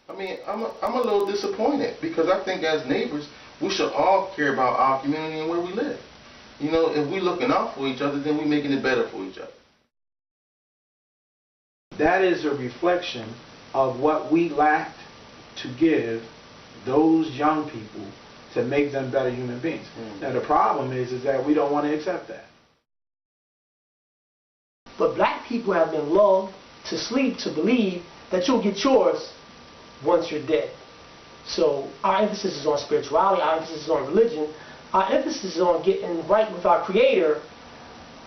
I mean, I'm a little disappointed because I think as neighbors, we should all care about our community and where we live. You know, if we're looking out for each other, then we're making it better for each other. That is a reflection of what we lacked to give those young people to make them better human beings. Now the problem is that we don't want to accept that. But black people have been lulled to sleep to believe that you'll get yours once you're dead. So our emphasis is on spirituality, our emphasis is on religion, our emphasis is on getting right with our Creator,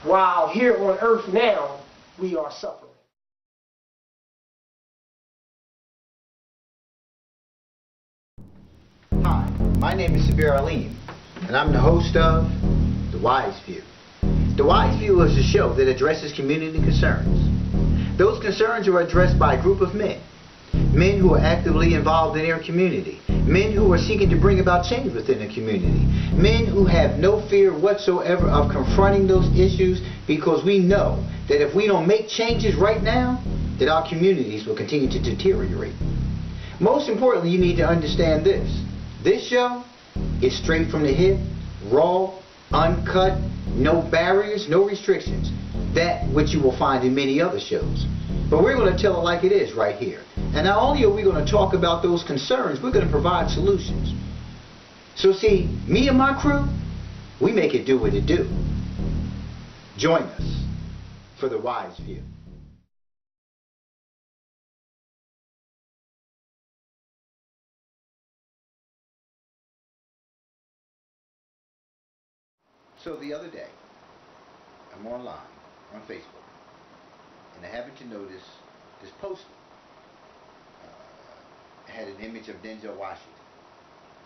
while here on earth now, we are suffering. Hi, my name is Sabir Aleem, and I'm the host of The Wise View. The Wise View is a show that addresses community concerns. Those concerns are addressed by a group of men. Men who are actively involved in their community. Men who are seeking to bring about change within the community. Men who have no fear whatsoever of confronting those issues, because we know that if we don't make changes right now, that our communities will continue to deteriorate. Most importantly, you need to understand this. This show is straight from the hip, raw, uncut, no barriers, no restrictions. That which you will find in many other shows. But we're going to tell it like it is right here. And not only are we going to talk about those concerns, we're going to provide solutions. So see, me and my crew, we make it do what it do. Join us for The Wise View. So the other day, I'm online on Facebook, and I happened to notice this posting. Had an image of Denzel Washington,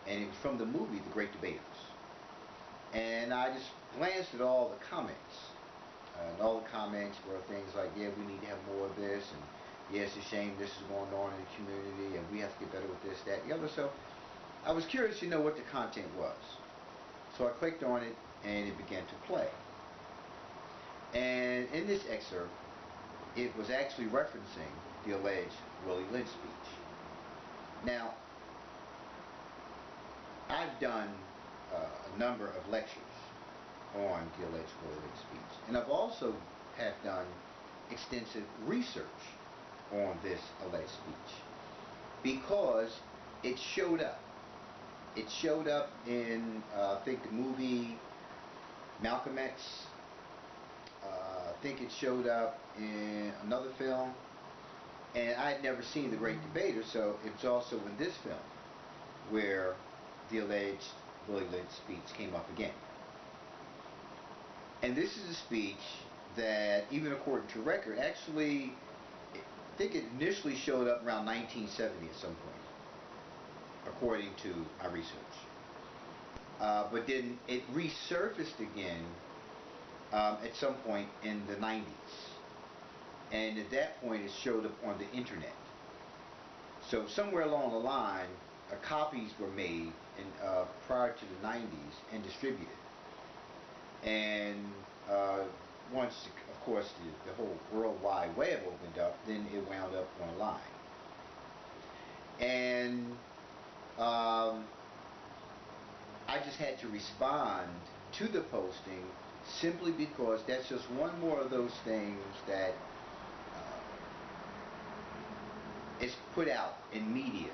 and it was from the movie The Great Debaters. And I just glanced at all the comments, and all the comments were things like, yeah, we need to have more of this, and yeah, it's a shame this is going on in the community, and we have to get better with this, that, and the other. So I was curious to know what the content was. So I clicked on it, and it began to play. And in this excerpt, it was actually referencing the alleged Willie Lynch speech. Now, I've done a number of lectures on the alleged Willie Lynch speech, and I've also have done extensive research on this alleged speech because it showed up. It showed up in, I think, the movie Malcolm X. I think it showed up in another film. And I had never seen The Great Debater, so it's also in this film where the alleged Willie Lynch speech came up again. And this is a speech that, even according to record, actually, I think it initially showed up around 1970 at some point, according to my research. But then it resurfaced again at some point in the 90s. And at that point it showed up on the internet. So somewhere along the line, copies were made prior to the 90s and distributed. And once, of course, the whole World Wide Web opened up, then it wound up online. And I just had to respond to the posting simply because that's just one more of those things that is put out in media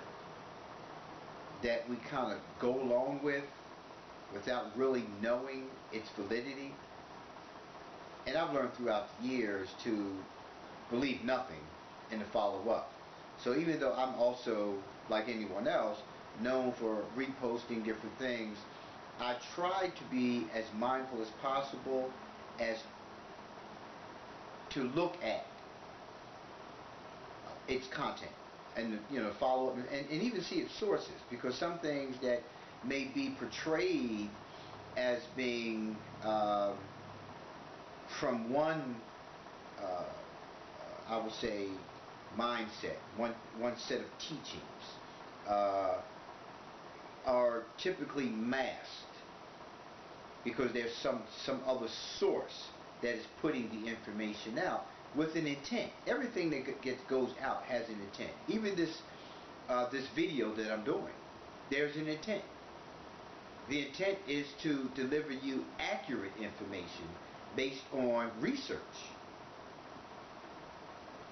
that we kind of go along with without really knowing its validity. And I've learned throughout the years to believe nothing and to follow up. So even though I'm also, like anyone else, known for reposting different things, I try to be as mindful as possible as to look at its content and follow up and even see its sources, because some things that may be portrayed as being from one I would say mindset, one set of teachings, are typically masked because there's some other source that is putting the information out with an intent. Everything that goes out has an intent. Even this this video that I'm doing. There's an intent. The intent is to deliver you accurate information based on research,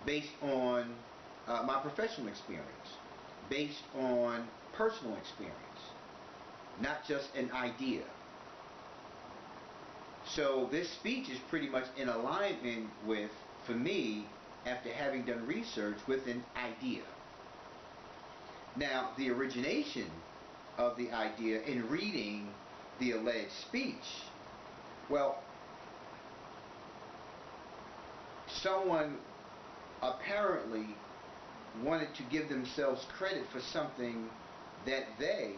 based on my professional experience, based on personal experience, not just an idea. So this speech is pretty much in alignment with, for me, after having done research, with an idea. Now, the origination of the idea in reading the alleged speech, well, someone apparently wanted to give themselves credit for something that they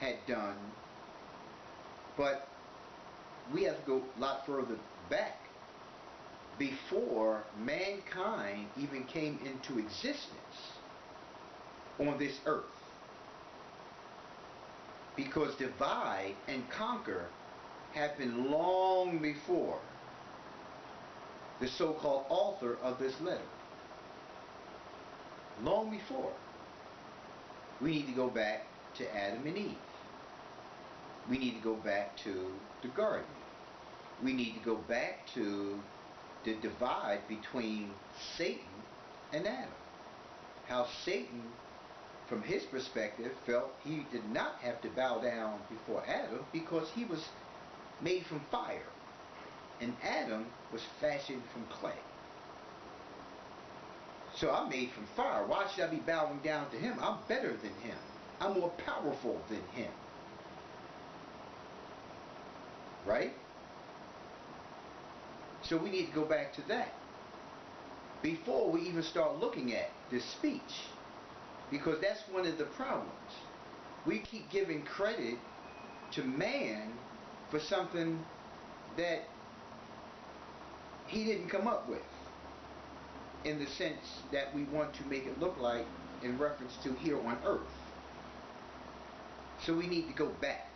had done, but we have to go a lot further back before mankind even came into existence on this earth. Because divide and conquer happened long before the so-called author of this letter. Long before. We need to go back to Adam and Eve. We need to go back to the garden. We need to go back to the divide between Satan and Adam. How Satan, from his perspective, felt he did not have to bow down before Adam because he was made from fire and Adam was fashioned from clay. So I'm made from fire. Why should I be bowing down to him? I'm better than him. I'm more powerful than him. Right? So we need to go back to that before we even start looking at this speech, because that's one of the problems. We keep giving credit to man for something that he didn't come up with, in the sense that we want to make it look like in reference to here on earth. So we need to go back.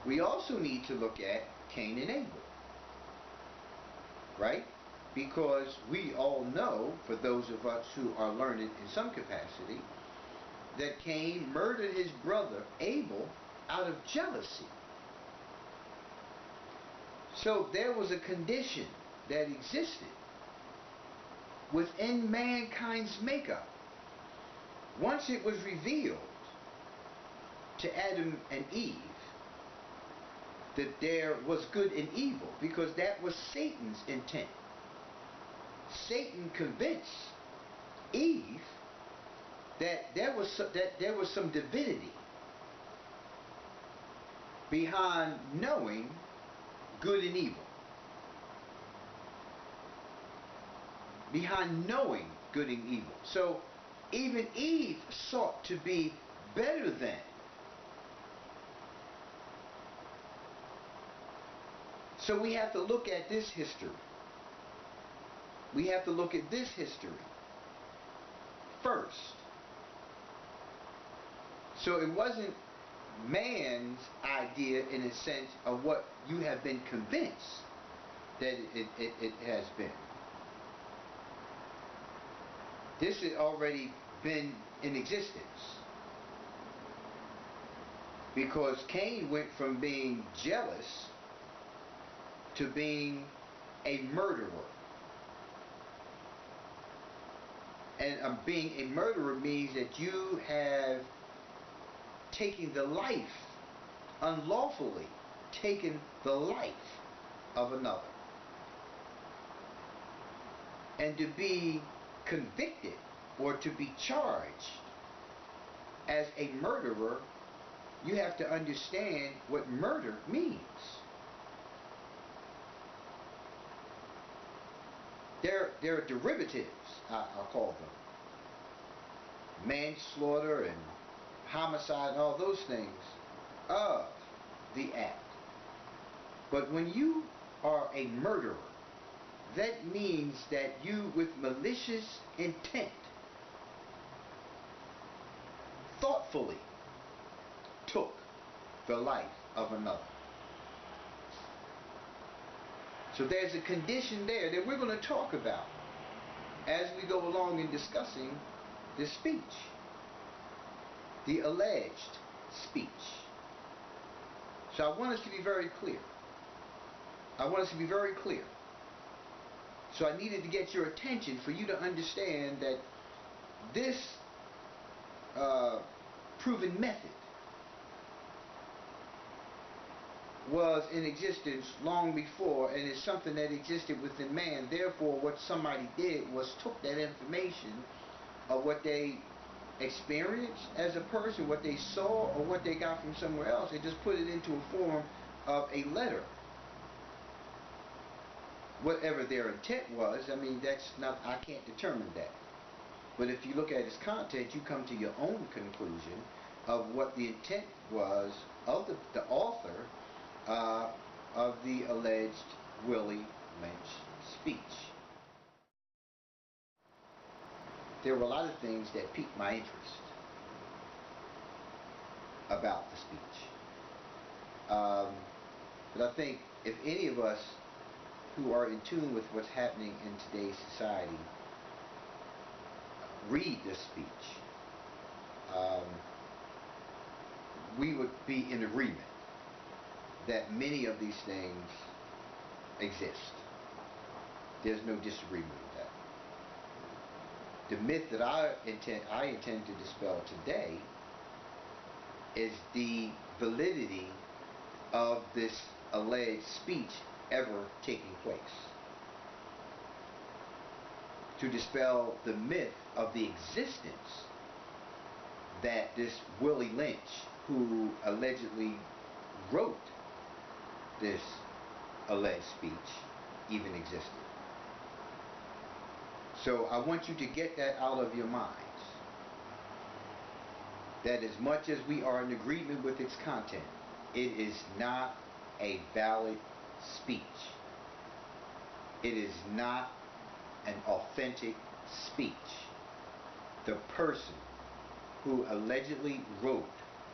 We also need to look at Cain and Abel. Right? Because we all know, for those of us who are learned in some capacity, that Cain murdered his brother Abel out of jealousy. So there was a condition that existed within mankind's makeup. Once it was revealed to Adam and Eve that there was good and evil, because that was Satan's intent. Satan convinced Eve that there was some divinity behind knowing good and evil. Behind knowing good and evil. So even Eve sought to be better than. So we have to look at this history. We have to look at this history first. So it wasn't man's idea in a sense of what you have been convinced that it has been. This had already been in existence. Because Cain went from being jealous to being a murderer. And being a murderer means that you have taken the life, unlawfully taken the life of another. And to be convicted or to be charged as a murderer, you have to understand what murder means. There are derivatives, I'll call them. Manslaughter and homicide and all those things of the act. But when you are a murderer, that means that you, with malicious intent, thoughtfully took the life of another. So there's a condition there that we're going to talk about as we go along in discussing this speech, the alleged speech. So I want us to be very clear. I want us to be very clear. So I needed to get your attention for you to understand that this proven method was in existence long before, and is something that existed within man. Therefore, what somebody did was took that information of what they experienced as a person, what they saw, or what they got from somewhere else, and just put it into a form of a letter. Whatever their intent was, I mean, that's not, I can't determine that. But if you look at its content, you come to your own conclusion of what the intent was of the author of the alleged Willie Lynch speech. There were a lot of things that piqued my interest about the speech. But I think if any of us who are in tune with what's happening in today's society read this speech, we would be in agreement that many of these things exist. There's no disagreement with that. The myth that I intend to dispel today is the validity of this alleged speech ever taking place. To dispel the myth of the existence that this Willie Lynch, who allegedly wrote this alleged speech, even existed. So I want you to get that out of your minds, that as much as we are in agreement with its content, it is not a valid speech. It is not an authentic speech. The person who allegedly wrote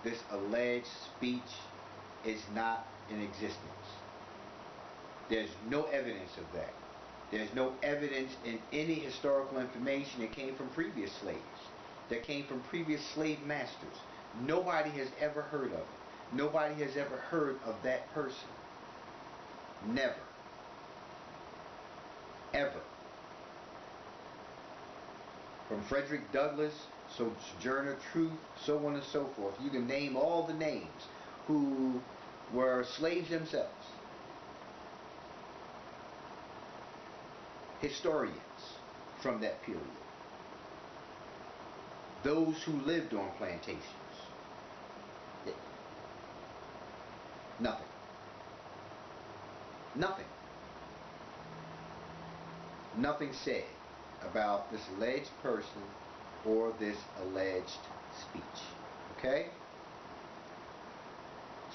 this alleged speech is not in existence. There's no evidence of that. There's no evidence in any historical information that came from previous slaves, that came from previous slave masters. Nobody has ever heard of it. Nobody has ever heard of that person. Never. Ever. From Frederick Douglass, Sojourner Truth, so on and so forth. You can name all the names who were slaves themselves. Historians from that period. Those who lived on plantations. Nothing. Nothing. Nothing said about this alleged person or this alleged speech. Okay?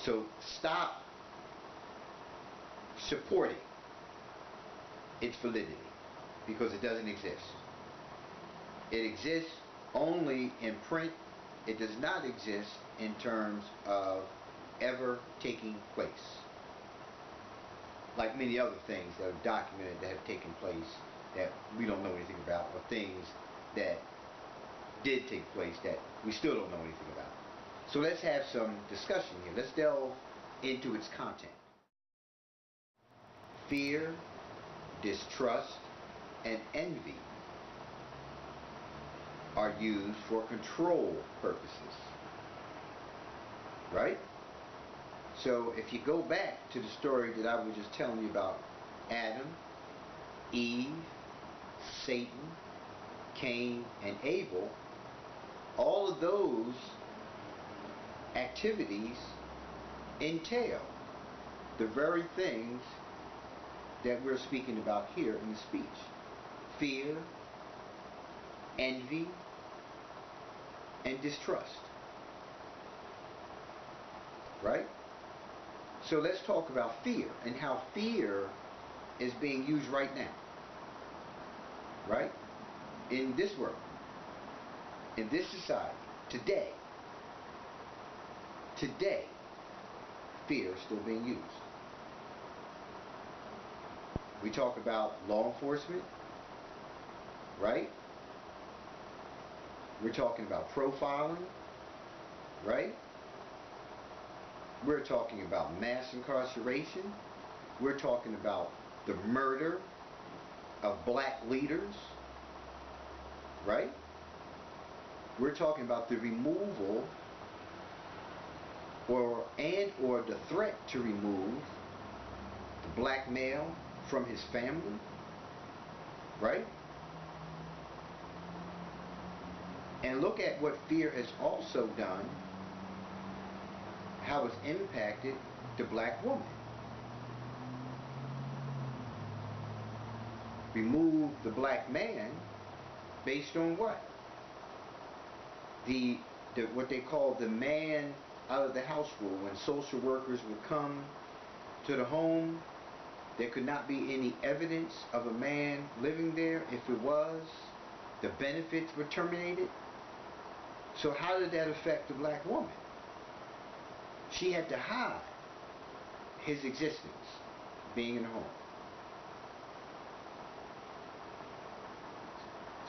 So stop supporting its validity, because it doesn't exist. It exists only in print. It does not exist in terms of ever taking place. Like many other things that are documented that have taken place that we don't know anything about, or things that did take place that we still don't know anything about. So let's have some discussion here. Let's delve into its content. Fear, distrust, and envy are used for control purposes. Right? So if you go back to the story that I was just telling you about Adam, Eve, Satan, Cain, and Abel, all of those activities entail the very things that we're speaking about here in the speech. Fear, envy, and distrust. Right? So let's talk about fear and how fear is being used right now. Right? In this world. In this society. Today. Today. Fear is still being used. We talk about law enforcement. Right? We're talking about profiling, right? We're talking about mass incarceration. We're talking about the murder of black leaders, right? We're talking about the removal or the threat to remove the black male from his family, right? And look at what fear has also done, how it's impacted the black woman. Remove the black man based on what? The what they call the man out of the house rule. When social workers would come to the home, there could not be any evidence of a man living there. If it was, the benefits were terminated. So how did that affect the black woman? She had to hide his existence, being in the home.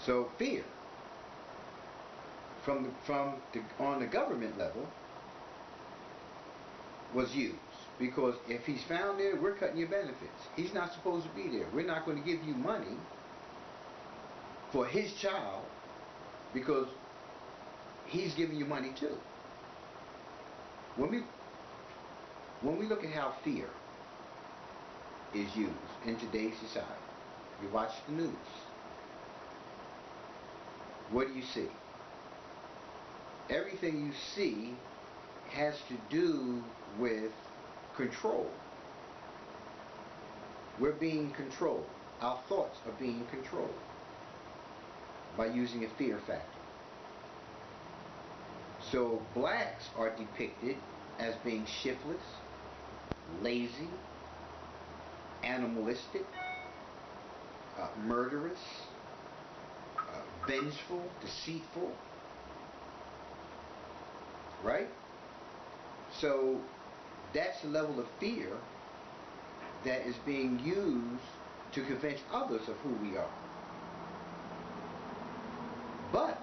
So fear on the government level was used, because if he's found there, we're cutting your benefits. He's not supposed to be there. We're not going to give you money for his child because he's giving you money too. When we look at how fear is used in today's society, you watch the news. What do you see? Everything you see has to do with control. We're being controlled. Our thoughts are being controlled by using a fear factor. So blacks are depicted as being shiftless, lazy, animalistic, murderous, vengeful, deceitful, right? So that's the level of fear that is being used to convince others of who we are. But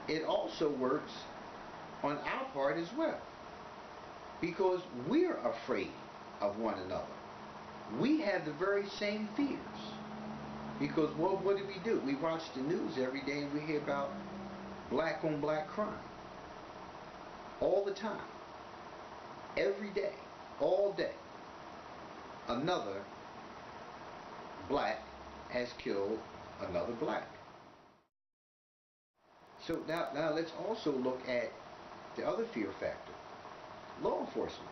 it also works on our part as well, because we're afraid of one another. We have the very same fears. Because what do? We watch the news every day and we hear about black on black crime. All the time. Every day. All day. Another black has killed another black. So now let's also look at the other fear factor. Law enforcement.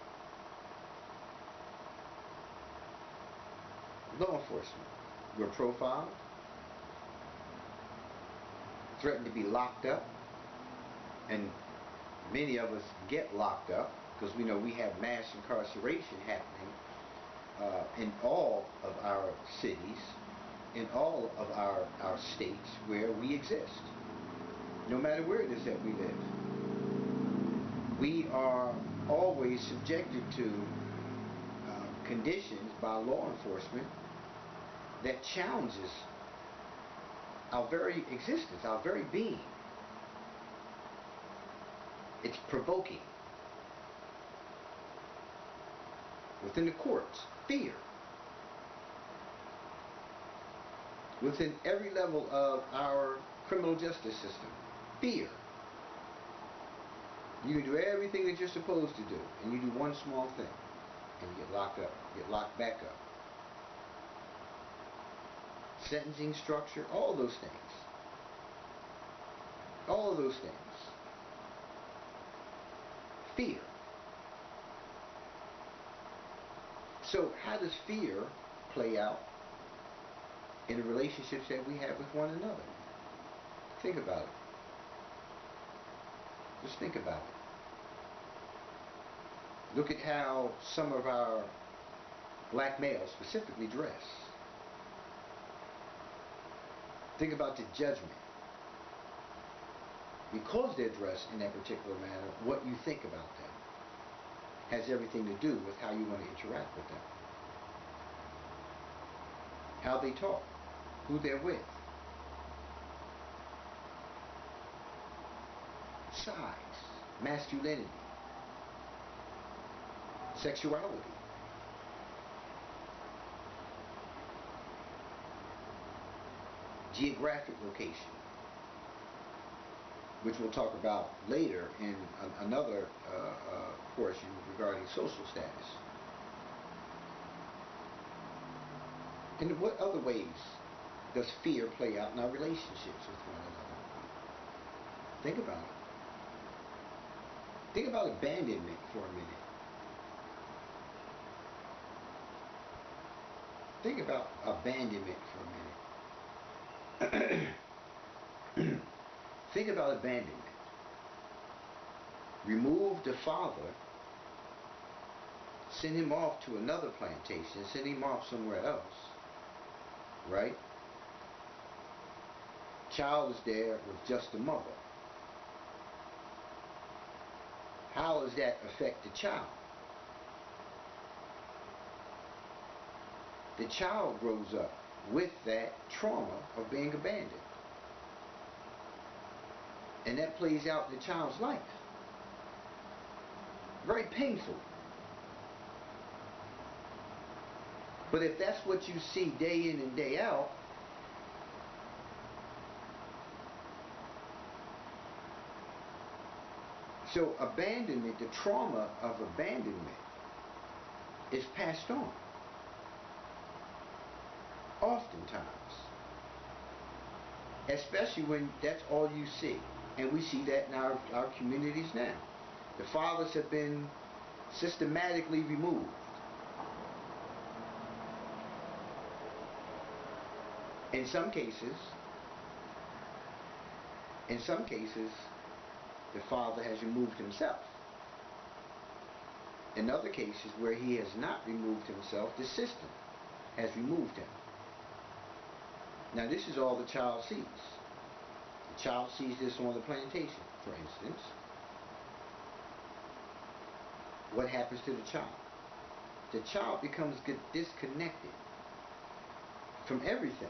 Law enforcement. We're profiled, threatened to be locked up, and many of us get locked up because we know we have mass incarceration happening in all of our cities, in all of our states where we exist, no matter where it is that we live. We are always subjected to conditions by law enforcement that challenges our very existence, our very being. It's provoking. Within the courts, fear. Within every level of our criminal justice system, fear. You can do everything that you're supposed to do, and you do one small thing, and you get locked up, get locked back up. Sentencing structure, all those things. All of those things. Fear. So how does fear play out in the relationships that we have with one another? Think about it. Just think about it. Look at how some of our black males specifically dress. Think about the judgment. Because they're dressed in that particular manner, what you think about them has everything to do with how you want to interact with them. How they talk, who they're with. sides, masculinity, sexuality. Geographic location, which we'll talk about later in another portion regarding social status. And what other ways does fear play out in our relationships with one another? Think about it. Think about abandonment for a minute. Think about abandonment for a minute. Think about abandonment. Remove the father, send him off to another plantation, send him off somewhere else, right? Child is there with just the mother. How does that affect the child? The child grows up with that trauma of being abandoned. And that plays out in the child's life. Very painful. But if that's what you see day in and day out, so abandonment, the trauma of abandonment is passed on. Oftentimes. Especially when that's all you see. And we see that in our communities now. The fathers have been systematically removed. In some cases, the father has removed himself. In other cases where he has not removed himself, the system has removed him. Now this is all the child sees. The child sees this on the plantation, for instance. What happens to the child? The child becomes disconnected from everything.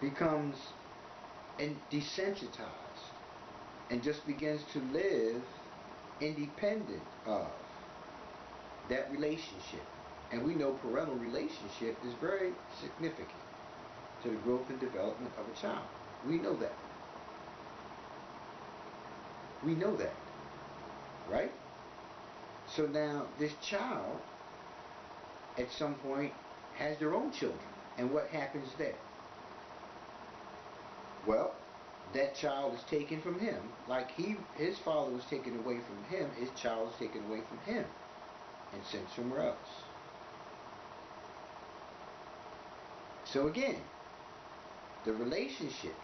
Becomes desensitized and just begins to live independent of that relationship. And we know parental relationship is very significant to the growth and development of a child. We know that. We know that. Right? So now this child at some point has their own children. And what happens there? Well, that child is taken from him. Like his father was taken away from him, his child is taken away from him and sent somewhere else. So again, the relationships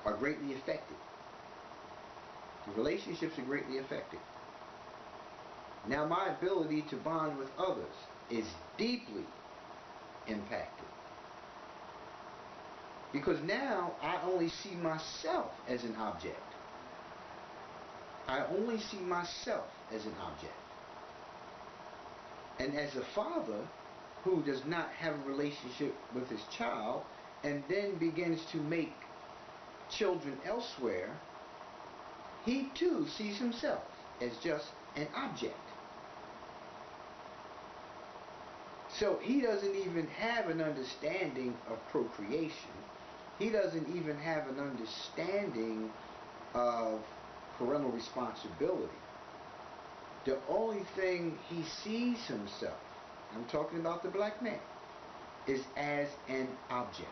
are greatly affected. The relationships are greatly affected. Now my ability to bond with others is deeply impacted. Because now I only see myself as an object. I only see myself as an object. And as a father who does not have a relationship with his child and then begins to make children elsewhere, he too sees himself as just an object. So he doesn't even have an understanding of procreation. He doesn't even have an understanding of parental responsibility. The only thing he sees himself, I'm talking about the black man, is as an object.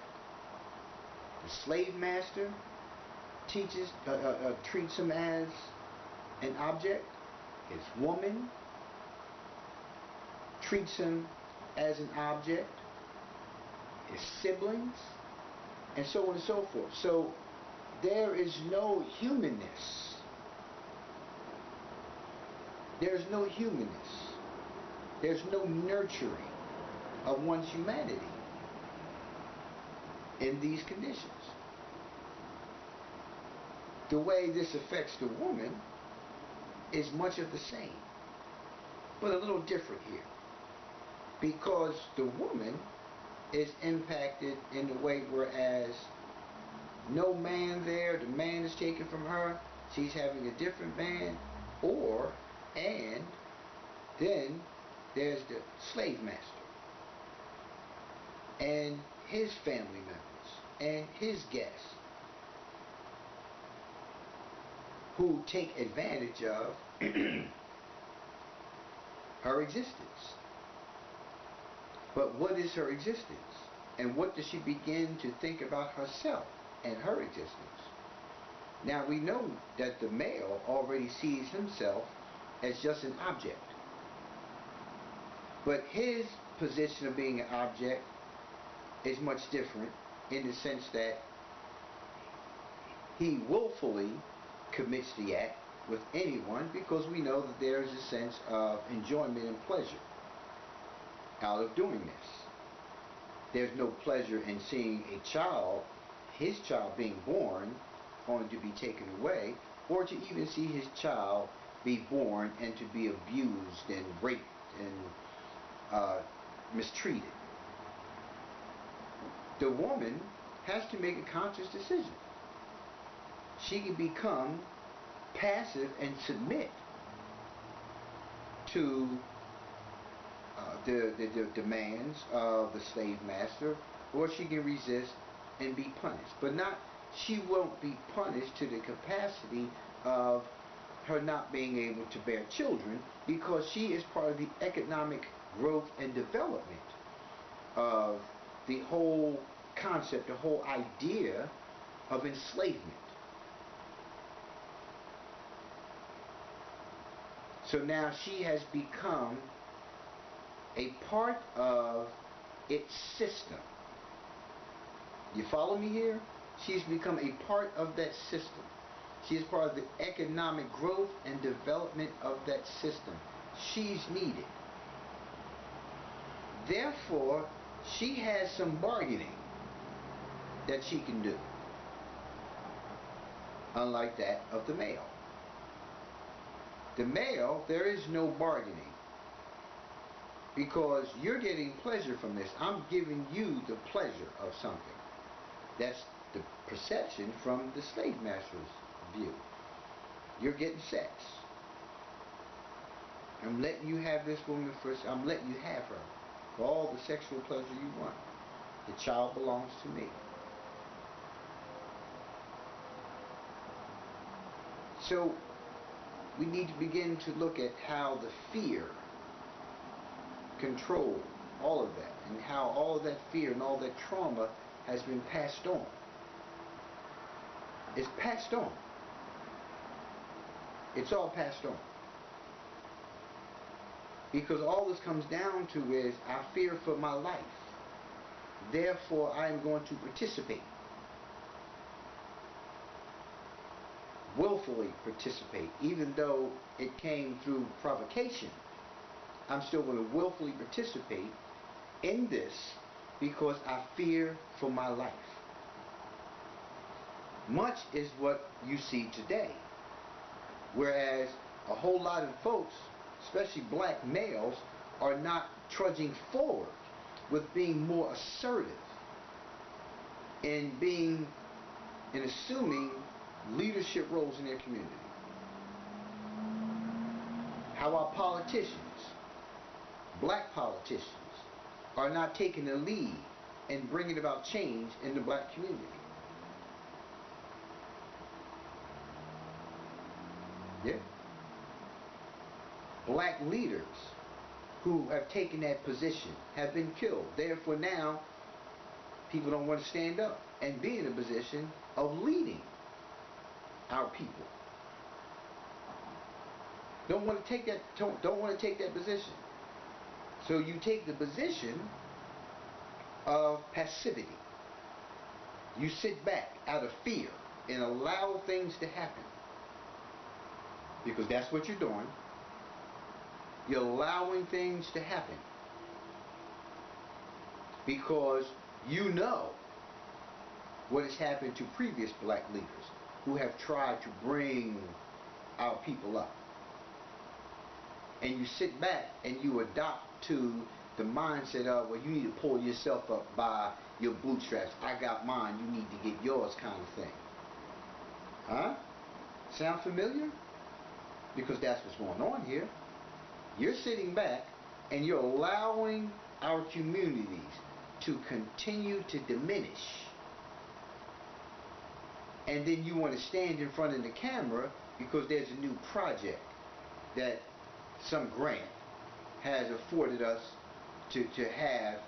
The slave master treats him as an object. His woman treats him as an object. His siblings, and so on and so forth. So there is no humanness. There's no humanness. There's no nurturing of one's humanity in these conditions. The way this affects the woman is much of the same, but a little different here. Because the woman is impacted in the way whereas no man there, the man is taken from her, she's having a different man, and then there's the slave master and his family members and his guests who take advantage of her existence. But what is her existence? And what does she begin to think about herself and her existence? Now we know that the male already sees himself as just an object. But his position of being an object is much different in the sense that he willfully commits the act with anyone, because we know that there is a sense of enjoyment and pleasure out of doing this. There's no pleasure in seeing a child, his child being born, only to be taken away, or to even see his child be born and to be abused and raped and mistreated. The woman has to make a conscious decision. She can become passive and submit to the demands of the slave master, or she can resist and be punished. But she won't be punished to the capacity of her not being able to bear children, because she is part of the economic growth and development of the whole concept, the whole idea of enslavement. So now she has become a part of its system. You follow me here? She's become a part of that system. She is part of the economic growth and development of that system. She's needed. Therefore, she has some bargaining that she can do, unlike that of the male. The male, there is no bargaining, because you're getting pleasure from this. I'm giving you the pleasure of something. That's the perception from the slave master's view. You're getting sex. I'm letting you have this woman first. I'm letting you have her for all the sexual pleasure you want. The child belongs to me. So we need to begin to look at how the fear controlled all of that, and how all of that fear and all that trauma has been passed on. It's passed on. It's all passed on. Because all this comes down to is, I fear for my life. Therefore, I am going to participate. Willfully participate. Even though it came through provocation, I'm still going to willfully participate in this because I fear for my life. Much is what you see today. Whereas a whole lot of folks, especially black males, are not trudging forward with being more assertive in assuming leadership roles in their community. How our politicians, black politicians, are not taking the lead and bringing about change in the black community. Yeah. Black leaders who have taken that position have been killed. Therefore now, people don't want to stand up and be in a position of leading our people. Don't want to take that position. So you take the position of passivity. You sit back out of fear and allow things to happen. Because that's what you're doing. You're allowing things to happen. Because you know what has happened to previous black leaders who have tried to bring our people up. And you sit back and you adopt to the mindset of, well, you need to pull yourself up by your bootstraps. I got mine, you need to get yours kind of thing. Huh? Sound familiar? Because that's what's going on here. You're sitting back and you're allowing our communities to continue to diminish. And then you want to stand in front of the camera because there's a new project that some grant has afforded us to have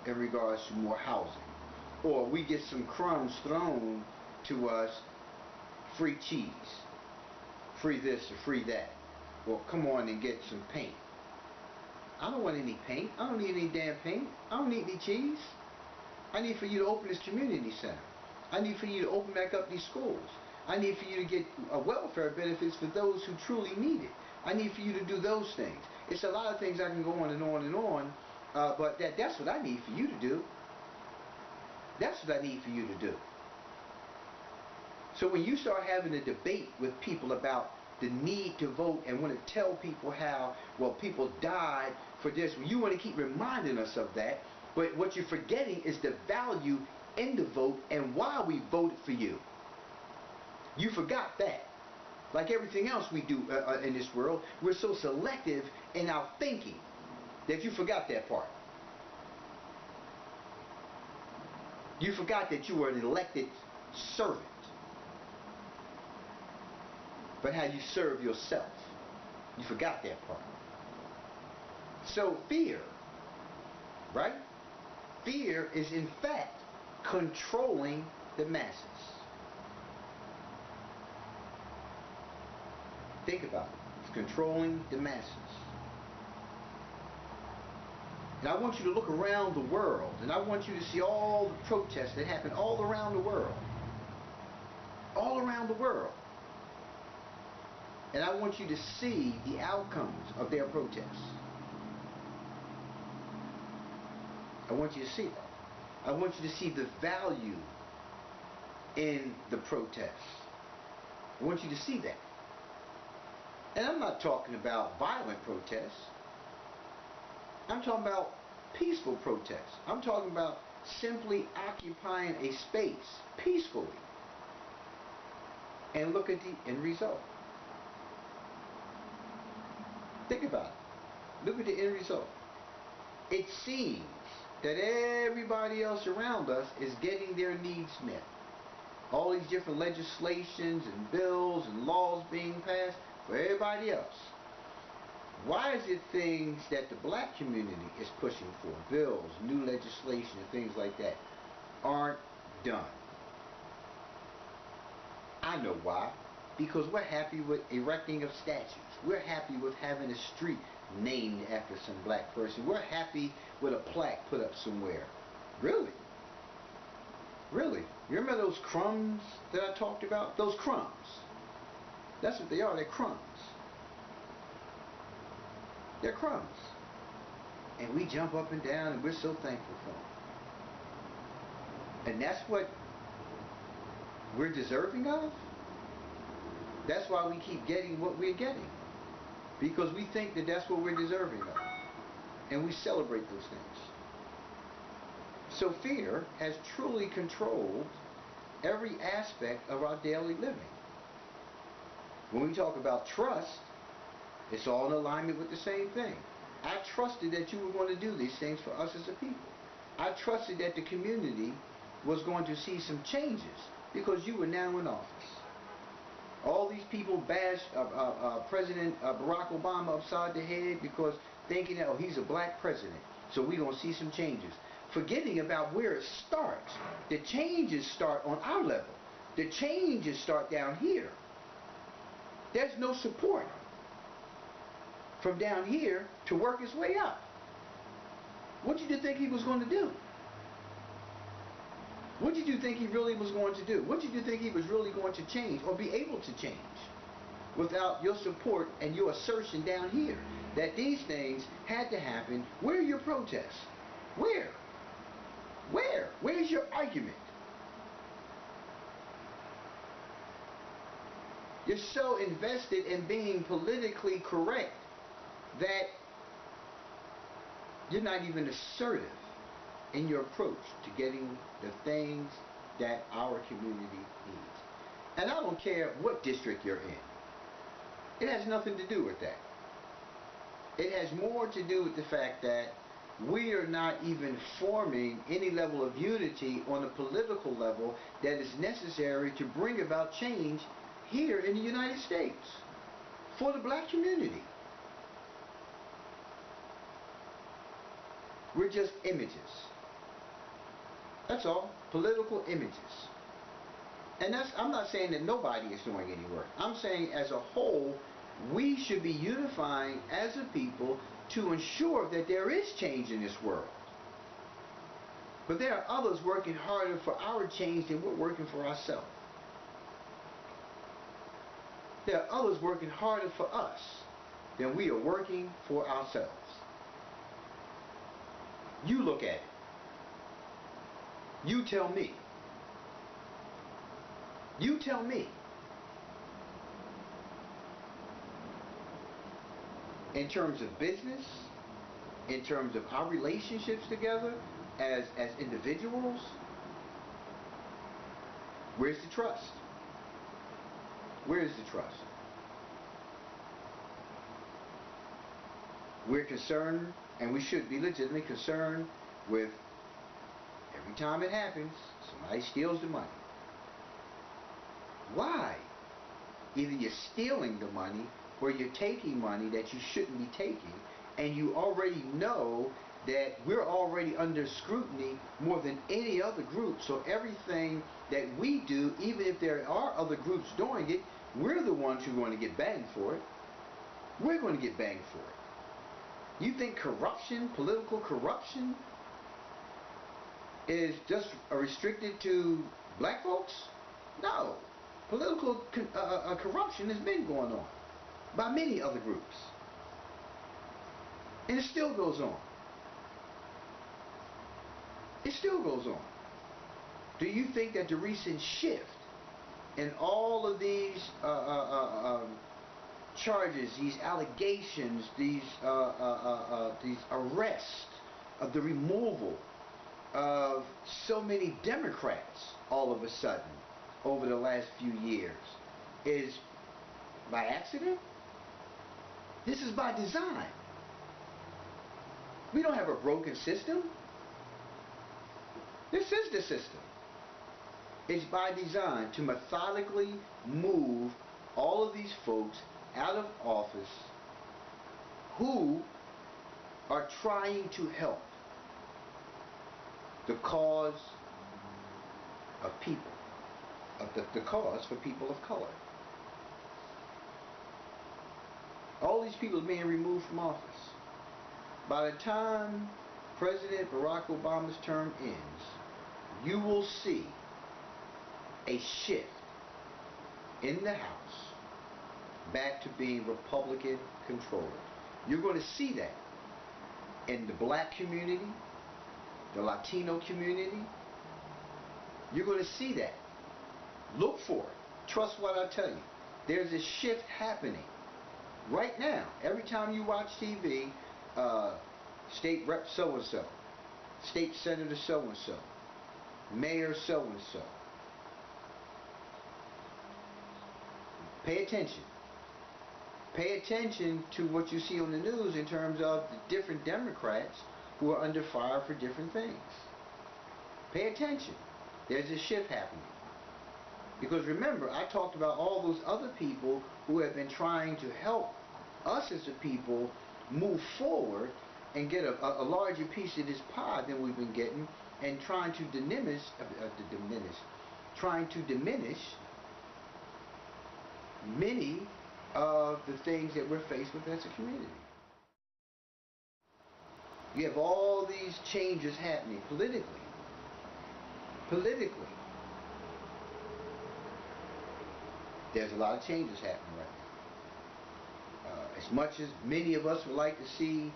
in regards to more housing. Or we get some crumbs thrown to us, free cheese, free this or free that. Well, come on and get some paint. I don't want any paint. I don't need any damn paint. I don't need any cheese. I need for you to open this community center. I need for you to open back up these schools. I need for you to get welfare benefits for those who truly need it. I need for you to do those things. It's a lot of things I can go on and on and on, but that's what I need for you to do. That's what I need for you to do. So when you start having a debate with people about the need to vote and want to tell people how, well, people died for this, well, you want to keep reminding us of that, but what you're forgetting is the value in the vote and why we voted for you. You forgot that. Like everything else we do in this world, we're so selective in our thinking that you forgot that part. You forgot that you were an elected servant, but how you serve yourself. You forgot that part. So fear, right? Fear is in fact controlling the masses. Think about it. It's controlling the masses. And I want you to look around the world, and I want you to see all the protests that happen all around the world. All around the world. And I want you to see the outcomes of their protests. I want you to see that. I want you to see the value in the protests. I want you to see that. And I'm not talking about violent protests. I'm talking about peaceful protests. I'm talking about simply occupying a space peacefully. And look at the end result. Think about it. Look at the end result. It seems that everybody else around us is getting their needs met. All these different legislations and bills and laws being passed for everybody else. Why is it things that the black community is pushing for, bills, new legislation and things like that, aren't done? I know why. Because we're happy with erecting of statues. We're happy with having a street named after some black person. We're happy with a plaque put up somewhere. Really? Really? You remember those crumbs that I talked about? Those crumbs. That's what they are. They're crumbs. They're crumbs. And we jump up and down and we're so thankful for them. And that's what we're deserving of? That's why we keep getting what we're getting. Because we think that that's what we're deserving of. And we celebrate those things. So fear has truly controlled every aspect of our daily living. When we talk about trust, it's all in alignment with the same thing. I trusted that you were going to do these things for us as a people. I trusted that the community was going to see some changes because you were now in office. All these people bashed President Barack Obama upside the head because thinking that, oh, he's a black president, so we're going to see some changes. Forgetting about where it starts. The changes start on our level. The changes start down here. There's no support from down here to work his way up. What did you think he was going to do? What did you think he really was going to do? What did you think he was really going to change or be able to change without your support and your assertion down here that these things had to happen? Where are your protests? Where? Where? Where's your argument? You're so invested in being politically correct that you're not even assertive in your approach to getting the things that our community needs. And I don't care what district you're in. It has nothing to do with that. It has more to do with the fact that we are not even forming any level of unity on a political level that is necessary to bring about change here in the United States for the black community. We're just images. That's all. Political images. And I'm not saying that nobody is doing any work. I'm saying as a whole, we should be unifying as a people to ensure that there is change in this world. But there are others working harder for our change than we're working for ourselves. There are others working harder for us than we are working for ourselves. You look at it. You tell me. You tell me. In terms of business, in terms of our relationships together as individuals, where's the trust? Where is the trust? We're concerned, and we should be legitimately concerned with every time it happens, somebody steals the money. Why? Either you're stealing the money or you're taking money that you shouldn't be taking, and you already know that we're already under scrutiny more than any other group. So everything that we do, even if there are other groups doing it, we're the ones who are going to get banged for it. We're going to get banged for it. You think corruption, political corruption, is just restricted to black folks? No. Political corruption has been going on by many other groups. And it still goes on. It still goes on. Do you think that the recent shift in all of these charges, these allegations, these arrests, of the removal of so many Democrats all of a sudden over the last few years is by accident? This is by design. We don't have a broken system. This is the system. It's by design to methodically move all of these folks out of office who are trying to help the cause of people, of the cause for people of color. All these people are being removed from office. By the time President Barack Obama's term ends, you will see a shift in the House back to being Republican controlled. You're going to see that in the black community, the Latino community. You're going to see that. Look for it. Trust what I tell you. There's a shift happening right now. Every time you watch TV, state rep so-and-so, state senator so-and-so, mayor so-and-so. Pay attention. Pay attention to what you see on the news in terms of the different Democrats who are under fire for different things. Pay attention. There's a shift happening. Because remember, I talked about all those other people who have been trying to help us as a people move forward and get a larger piece of this pie than we've been getting, and trying to diminish many of the things that we're faced with as a community. You have all these changes happening politically. There's a lot of changes happening right now. As much as many of us would like to see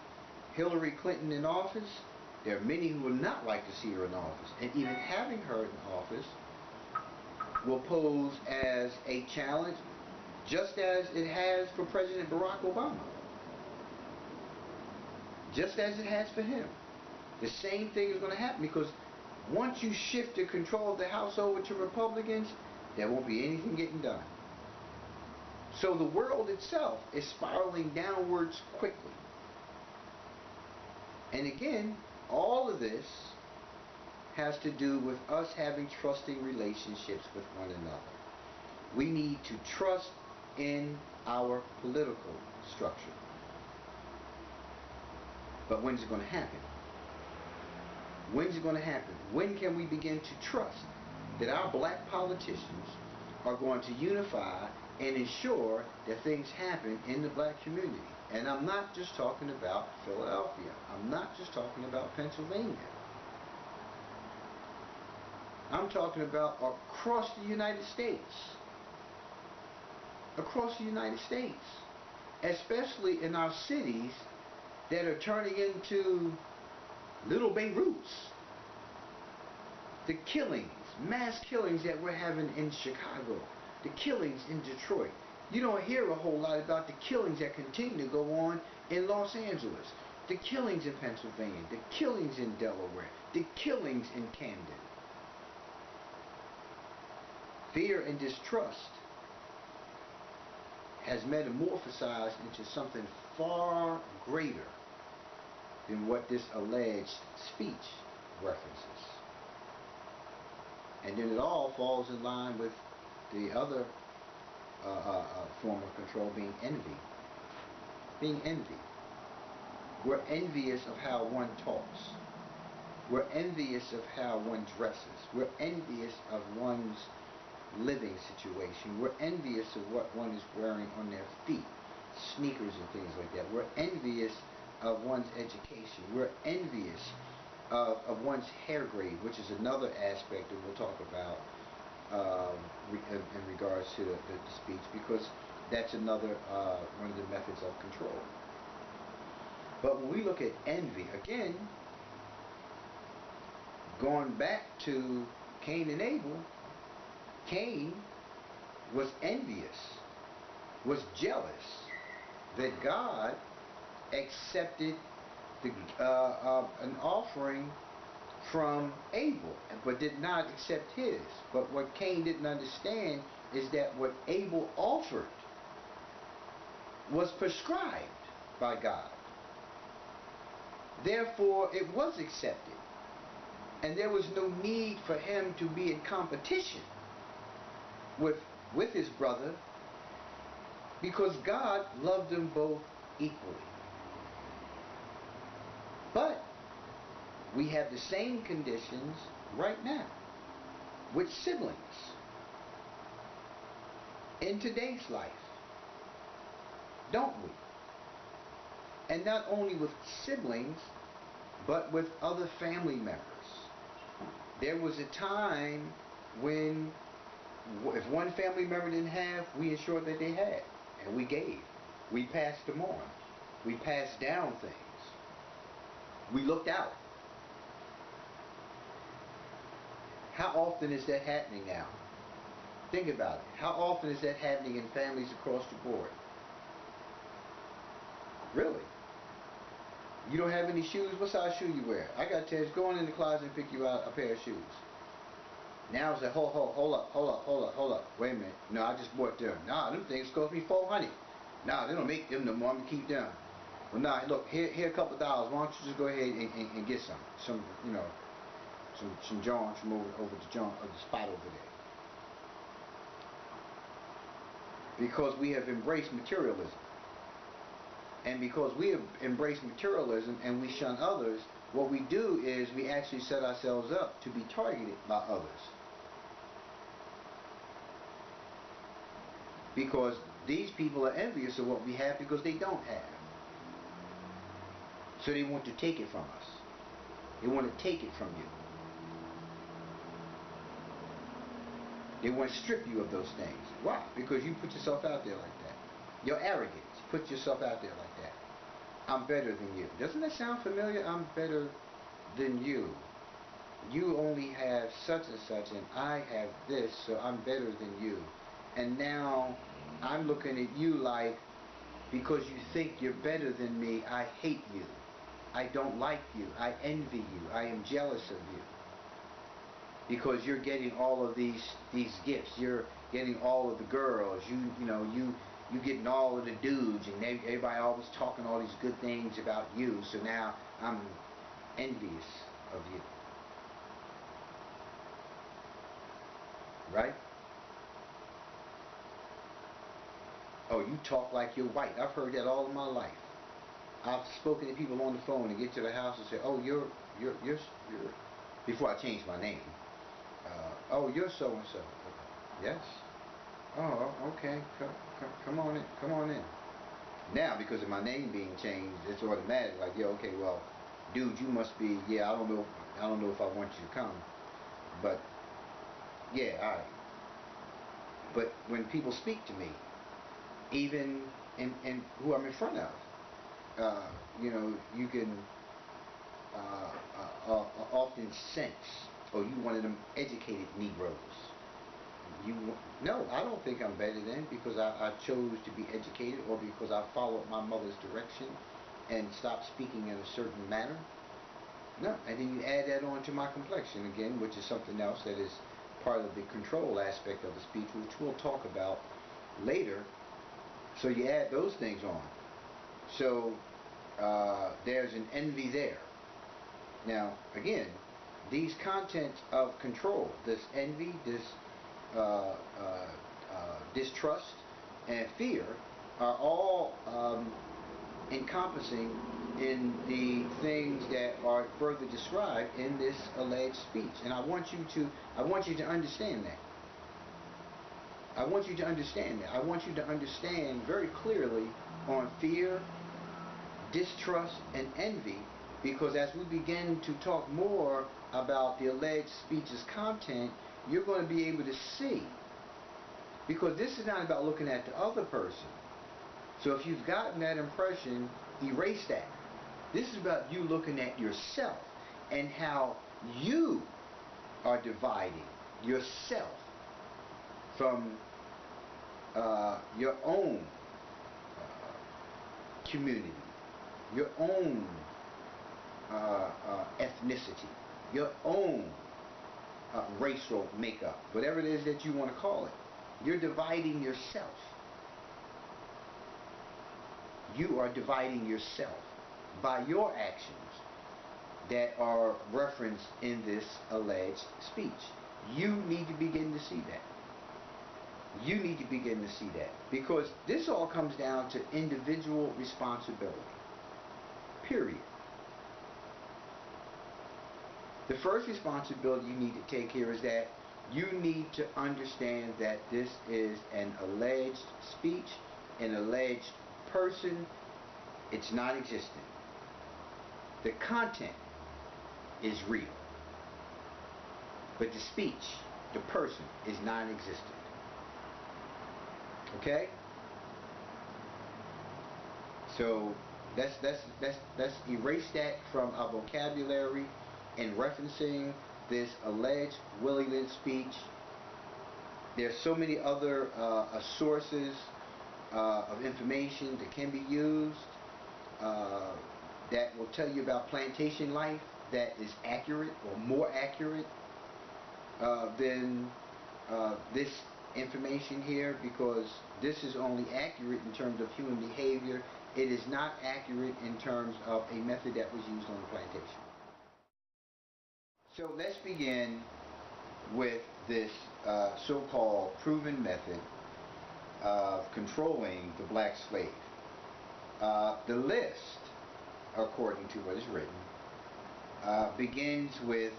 Hillary Clinton in office, there are many who would not like to see her in office. And even having her in office will pose as a challenge, just as it has for President Barack Obama. Just as it has for him. The same thing is going to happen, because once you shift the control of the House over to Republicans, there won't be anything getting done. So the world itself is spiraling downwards quickly. And again, all of this has to do with us having trusting relationships with one another. We need to trust in our political structure. But when's it going to happen? When's it going to happen? When can we begin to trust that our black politicians are going to unify and ensure that things happen in the black community? And I'm not just talking about Philadelphia. I'm not just talking about Pennsylvania. I'm talking about across the United States. Across the United States. Especially in our cities that are turning into little Beiruts. The killings, mass killings that we're having in Chicago. The killings in Detroit. You don't hear a whole lot about the killings that continue to go on in Los Angeles. The killings in Pennsylvania. The killings in Delaware. The killings in Camden. Fear and distrust has metamorphosized into something far greater than what this alleged speech references. And then it all falls in line with the other form of control, being envy. Being envy. We're envious of how one talks. We're envious of how one dresses. We're envious of one's living situation. We're envious of what one is wearing on their feet, sneakers and things like that. We're envious of one's education. We're envious of one's hair grade, which is another aspect that we'll talk about in regards to the speech, because that's another one of the methods of control. But when we look at envy, again, going back to Cain and Abel, Cain was envious, was jealous that God accepted an offering from Abel, but did not accept his. But what Cain didn't understand is that what Abel offered was prescribed by God. Therefore, it was accepted. And there was no need for him to be in competition with his brother, because God loved them both equally. But we have the same conditions right now with siblings in today's life, don't we? And not only with siblings, but with other family members. There was a time when if one family member didn't have, we ensured that they had, and we gave. We passed them on. We passed down things. We looked out. How often is that happening now? Think about it. How often is that happening in families across the board? Really? You don't have any shoes? What size shoe you wear? I got 10s. Go on in the closet and pick you out a pair of shoes. Now it's like, hold up. Wait a minute. No, I just bought them. Nah, them things cost me $400. Nah, they don't make them no more. I'm gonna keep them. Well, nah, look, here a couple $. Why don't you just go ahead and get some Johns from over the John or the spot over there. Because we have embraced materialism. And because we have embraced materialism and we shun others, what we do is we actually set ourselves up to be targeted by others. Because these people are envious of what we have because they don't have. So they want to take it from us. They want to take it from you. They want to strip you of those things. Why? Because you put yourself out there like that. Your arrogance. Put yourself out there like that. I'm better than you. Doesn't that sound familiar? I'm better than you. You only have such and such and I have this, so I'm better than you. And now I'm looking at you like, because you think you're better than me, I hate you. I don't like you. I envy you. I am jealous of you. Because you're getting all of these gifts. You're getting all of the girls. You getting all of the dudes, and everybody always talking all these good things about you. So now I'm envious of you. Right? Oh, you talk like you're white. I've heard that all of my life. I've spoken to people on the phone and get to the house and say, oh, you're before I changed my name. Oh, you're so and so. Yes. Oh, okay. Come on in. Come on in. Now, because of my name being changed, it's automatic. Like, yeah, okay, well, dude, you must be. Yeah, I don't know if I want you to come, but yeah, all right. But when people speak to me, even in who I'm in front of, you can often sense, oh, you one of them educated Negroes. No, I don't think I'm better than because I chose to be educated or because I followed my mother's direction and stopped speaking in a certain manner. No, and then you add that on to my complexion again, which is something else that is part of the control aspect of the speech, which we'll talk about later. So you add those things on. So there's an envy there. Now, again, these contents of control, this envy, this distrust, and fear are all encompassing in the things that are further described in this alleged speech. And I want you to understand that. I want you to understand that. I want you to understand very clearly on fear, distrust, and envy, because as we begin to talk more about the alleged speech's content, you're going to be able to see. Because this is not about looking at the other person. So if you've gotten that impression, erase that. This is about you looking at yourself and how you are dividing yourself from your own community, your own ethnicity, your own racial makeup, whatever it is that you want to call it. You're dividing yourself. You are dividing yourself by your actions that are referenced in this alleged speech. You need to begin to see that. You need to begin to see that. Because this all comes down to individual responsibility. Period. The first responsibility you need to take here is that you need to understand that this is an alleged speech, an alleged person. It's not existent. The content is real. But the speech, the person, is non-existent. Okay? So let's erase that from our vocabulary in referencing this alleged Willie Lynch speech. There's so many other sources of information that can be used that will tell you about plantation life that is accurate or more accurate than this information here, because this is only accurate in terms of human behavior. It is not accurate in terms of a method that was used on the plantation. So let's begin with this so-called proven method of controlling the black slave. The list, according to what is written, begins with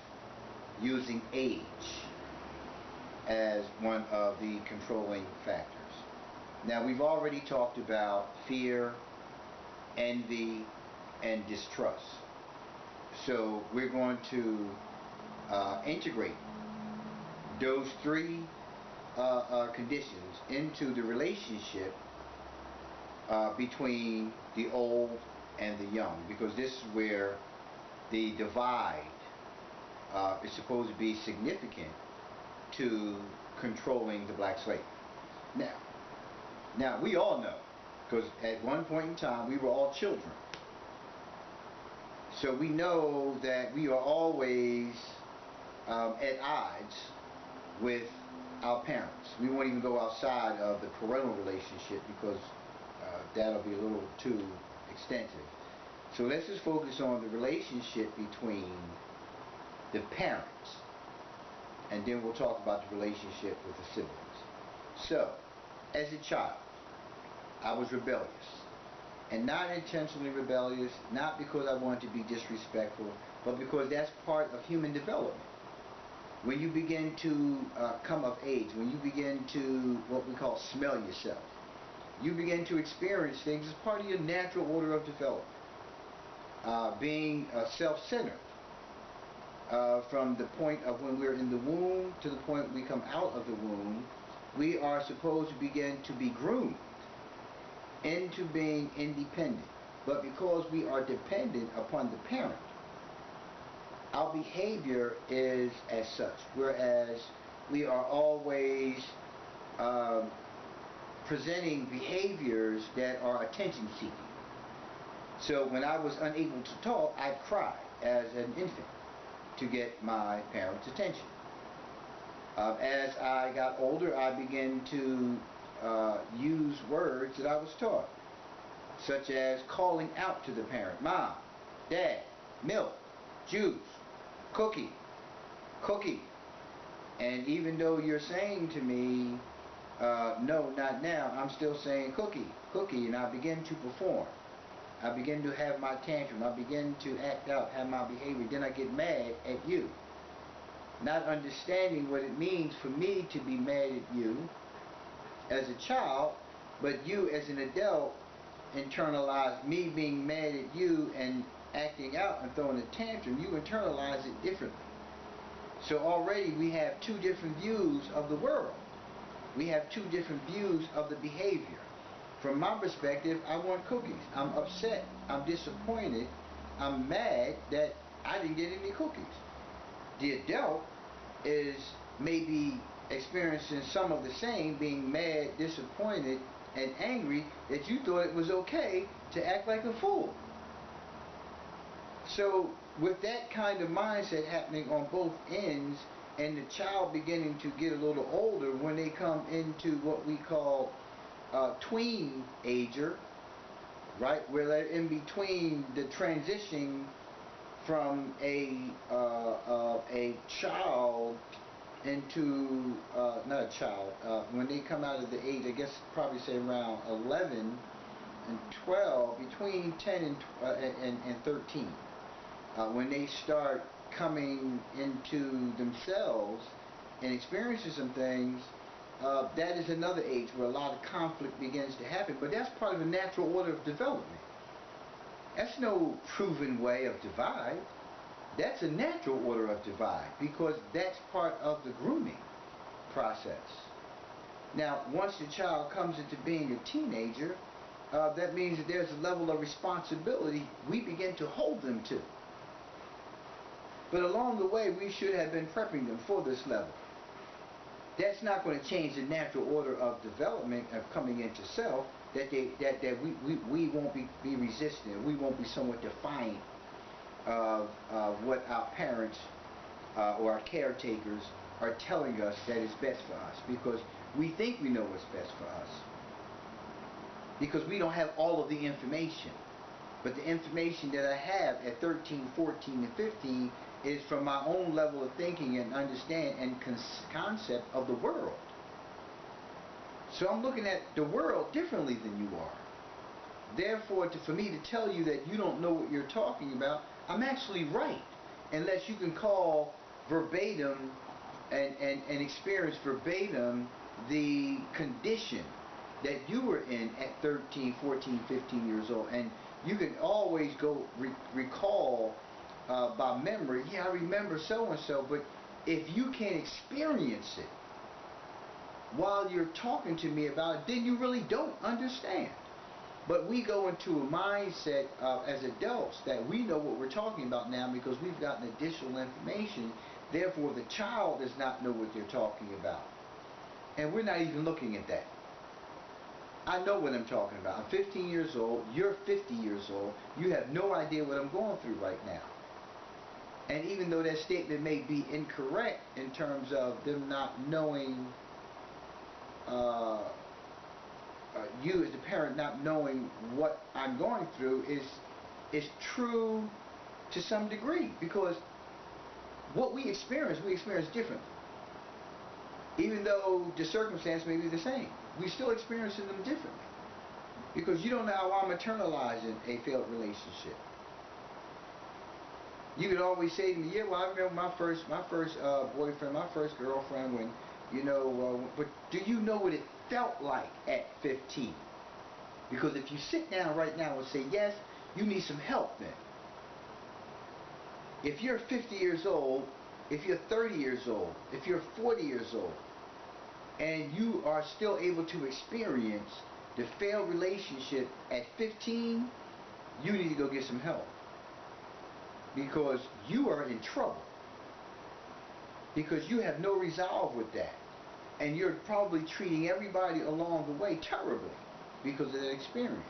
using age as one of the controlling factors. Now, we've already talked about fear, envy, and distrust. So we're going to integrate those three conditions into the relationship between the old and the young, because this is where the divide is supposed to be significant to controlling the black slave. Now we all know, because at one point in time we were all children. So we know that we are always at odds with our parents. We won't even go outside of the parental relationship because that'll be a little too extensive. So let's just focus on the relationship between the parents, and then we'll talk about the relationship with the siblings. So, as a child, I was rebellious. And not intentionally rebellious, not because I wanted to be disrespectful, but because that's part of human development. When you begin to come of age, when you begin to what we call smell yourself, you begin to experience things as part of your natural order of development. Being self-centered, from the point of when we're in the womb to the point we come out of the womb, we are supposed to begin to be groomed into being independent. But because we are dependent upon the parent, our behavior is as such, whereas we are always presenting behaviors that are attention-seeking. So when I was unable to talk, I'd cry as an infant to get my parents' attention. As I got older, I began to use words that I was taught, such as calling out to the parent, Mom, Dad, milk, juice, cookie, cookie. And even though you're saying to me, no, not now, I'm still saying cookie, cookie, and I begin to perform. I begin to have my tantrum. I begin to act out, have my behavior. Then I get mad at you. Not understanding what it means for me to be mad at you as a child, but you as an adult internalize me being mad at you and acting out and throwing a tantrum. You internalize it differently. So already we have two different views of the world. We have two different views of the behavior. From my perspective, I want cookies. I'm upset. I'm disappointed. I'm mad that I didn't get any cookies. The adult is maybe experiencing some of the same, being mad, disappointed, and angry that you thought it was okay to act like a fool. So with that kind of mindset happening on both ends, and the child beginning to get a little older, when they come into what we call tween ager, right, where they're in between the transition from a child into not a child, when they come out of the age, I guess probably say around 11 and 12, between 10 and 13, when they start coming into themselves and experiencing some things, that is another age where a lot of conflict begins to happen. But that's part of the natural order of development. That's no proven way of divide. That's a natural order of divide, because that's part of the grooming process. Now, once the child comes into being a teenager, that means that there's a level of responsibility we begin to hold them to. But along the way, we should have been prepping them for this level. That's not going to change the natural order of development of coming into self, that we won't be resistant, we won't be somewhat defiant of what our parents or our caretakers are telling us that is best for us, because we think we know what's best for us, because we don't have all of the information. But the information that I have at 13, 14, and 15 is from my own level of thinking and understand and concept of the world. So I'm looking at the world differently than you are. Therefore, for me to tell you that you don't know what you're talking about, I'm actually right. Unless you can call verbatim and experience verbatim the condition that you were in at 13, 14, 15 years old. And you can always go recall by memory, yeah, I remember so-and-so, but if you can't experience it while you're talking to me about it, then you really don't understand. But we go into a mindset as adults that we know what we're talking about now because we've gotten additional information. Therefore, the child does not know what they're talking about. And we're not even looking at that. I know what I'm talking about. I'm 15 years old. You're 50 years old. You have no idea what I'm going through right now. And even though that statement may be incorrect in terms of them not knowing, you as the parent not knowing what I'm going through is true to some degree, because what we experience differently. Even though the circumstance may be the same, we still experiencing them differently, because you don't know how I'm internalizing a failed relationship. You could always say to me, yeah, well, I remember my first boyfriend, my first girlfriend, when, you know, but do you know what it felt like at 15? Because if you sit down right now and say, yes, you need some help then. If you're 50 years old, if you're 30 years old, if you're 40 years old, and you are still able to experience the failed relationship at 15, you need to go get some help. Because you are in trouble. Because you have no resolve with that. And you're probably treating everybody along the way terribly because of that experience.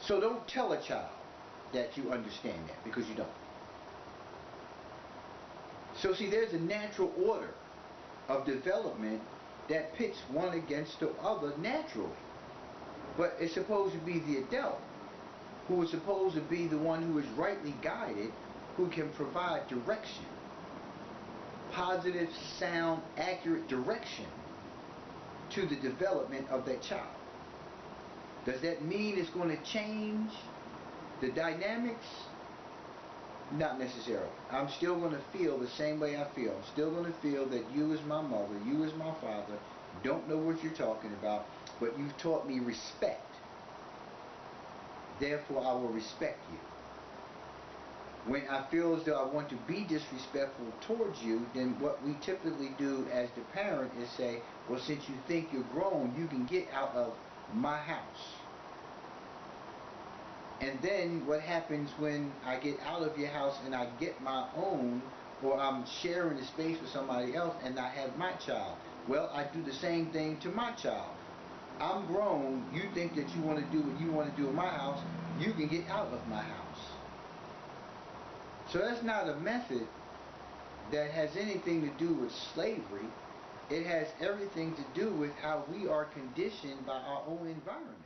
So don't tell a child that you understand that, because you don't. So see, there's a natural order of development that pits one against the other naturally. But it's supposed to be the adult who is supposed to be the one who is rightly guided, who can provide direction. Positive, sound, accurate direction to the development of that child. Does that mean it's going to change the dynamics? Not necessarily. I'm still going to feel the same way I feel. I'm still going to feel that you as my mother, you as my father, don't know what you're talking about, but you've taught me respect. Therefore, I will respect you. When I feel as though I want to be disrespectful towards you, then what we typically do as the parent is say, well, since you think you're grown, you can get out of my house. And then what happens when I get out of your house and I get my own, or I'm sharing the space with somebody else and I have my child? Well, I do the same thing to my child. I'm grown, you think that you want to do what you want to do in my house, you can get out of my house. So that's not a method that has anything to do with slavery. It has everything to do with how we are conditioned by our own environment.